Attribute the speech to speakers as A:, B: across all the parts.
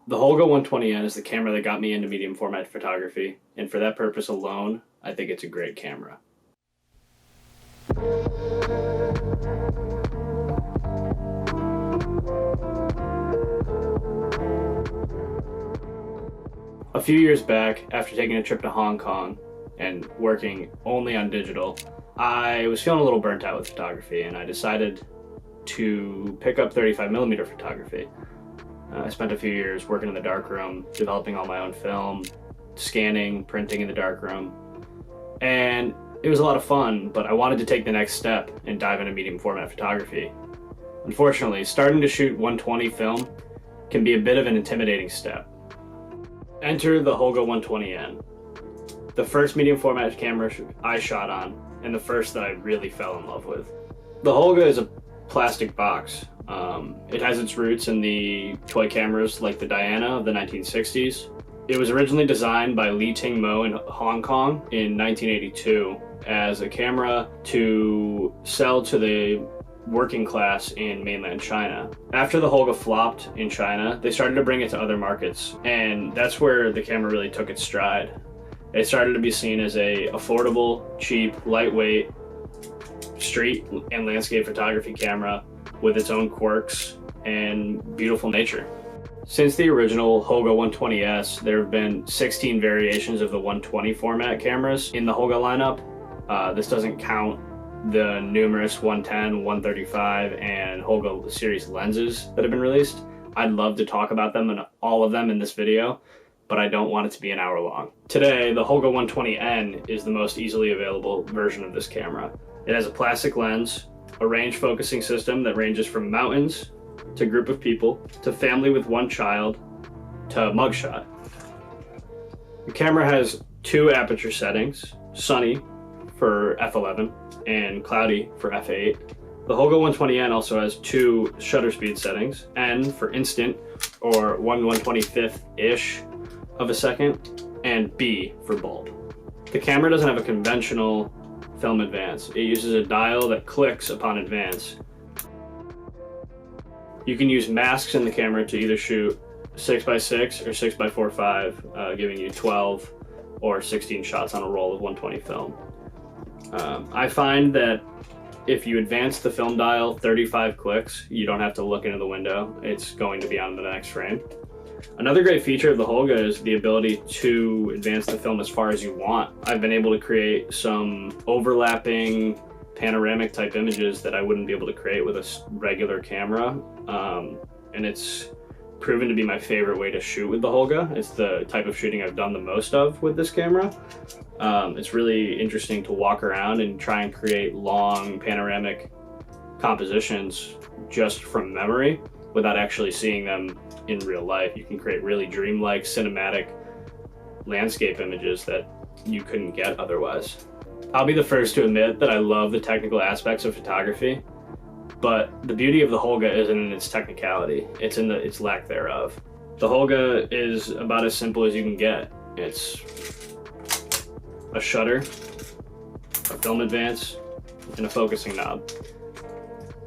A: The Holga 120N is the camera that got me into medium format photography, and for that purpose alone, I think it's a great camera. A few years back, after taking a trip to Hong Kong and working only on digital, I was feeling a little burnt out with photography, and I decided to pick up 35mm photography. I spent a few years working in the darkroom, developing all my own film, scanning, printing in the darkroom, and it was a lot of fun, but I wanted to take the next step and dive into medium format photography. Unfortunately, starting to shoot 120 film can be a bit of an intimidating step. Enter the Holga 120N, the first medium format camera I shot on, and the first that I really fell in love with. The Holga is a plastic box. It has its roots in the toy cameras like the Diana of the 1960s. It was originally designed by Lee Ting Mo in Hong Kong in 1982 as a camera to sell to the working class in mainland China. After the Holga flopped in China, they started to bring it to other markets, and that's where the camera really took its stride. It started to be seen as a affordable, cheap, lightweight street and landscape photography camera with its own quirks and beautiful nature. Since the original Holga 120S, there have been 16 variations of the 120 format cameras in the Holga lineup. This doesn't count the numerous 110, 135, and Holga series lenses that have been released. I'd love to talk about them and all of them in this video, but I don't want it to be an hour long. Today, the Holga 120N is the most easily available version of this camera. It has a plastic lens, a range focusing system that ranges from mountains to group of people to family with one child to mugshot. The camera has two aperture settings, sunny for f11 and cloudy for f8. The Holga 120N also has two shutter speed settings, N for instant or 1/125th-ish of a second, and B for bulb. The camera doesn't have a conventional film advance. It uses a dial that clicks upon advance. You can use masks in the camera to either shoot 6x6 or 6x4.5, giving you 12 or 16 shots on a roll of 120 film. I find that if you advance the film dial 35 clicks, you don't have to look into the window. It's going to be on the next frame. Another great feature of the Holga is the ability to advance the film as far as you want. I've been able to create some overlapping panoramic type images that I wouldn't be able to create with a regular camera, and it's proven to be my favorite way to shoot with the Holga. It's the type of shooting I've done the most of with this camera. It's really interesting to walk around and try and create long panoramic compositions just from memory without actually seeing them in real life. You can create really dreamlike cinematic landscape images that you couldn't get otherwise. I'll be the first to admit that I love the technical aspects of photography, but the beauty of the Holga isn't in its technicality, it's in its lack thereof. The Holga is about as simple as you can get. It's a shutter, a film advance, and a focusing knob.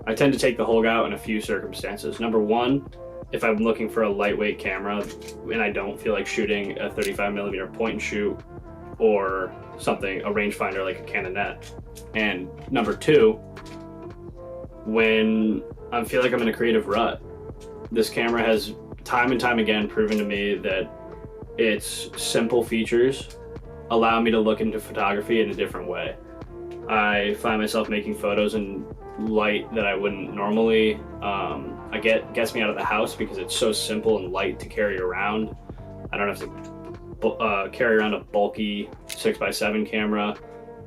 A: I tend to take the Holga out in a few circumstances. Number one, if I'm looking for a lightweight camera and I don't feel like shooting a 35mm point and shoot or something, a rangefinder like a Canonet. And number two, when I feel like I'm in a creative rut. This camera has time and time again proven to me that its simple features allow me to look into photography in a different way. I find myself making photos in light that I wouldn't normally. Gets me out of the house because it's so simple and light to carry around. I don't have to carry around a bulky 6x7 camera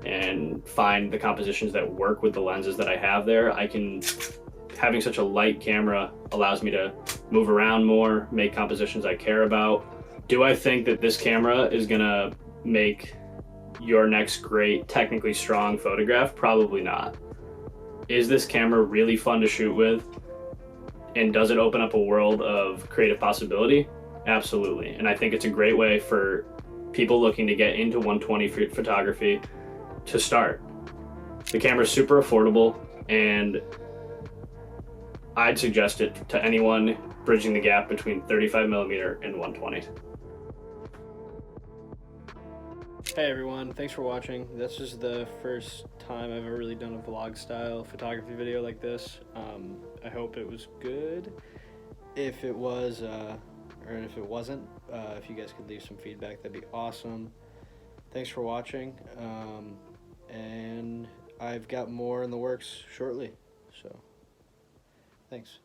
A: and find the compositions that work with the lenses that I have there. Having such a light camera allows me to move around more, make compositions I care about. Do I think that this camera is gonna make your next great, technically strong photograph? Probably not. Is this camera really fun to shoot with? And does it open up a world of creative possibility? Absolutely. And I think it's a great way for people looking to get into 120 photography to start. The camera's super affordable, and I'd suggest it to anyone bridging the gap between 35mm and 120. Hey everyone, thanks for watching. This is the first time I've ever really done a vlog style photography video like this. I hope it was good. If it was, or if it wasn't, if you guys could leave some feedback, that'd be awesome. Thanks for watching, and I've got more in the works shortly, so thanks.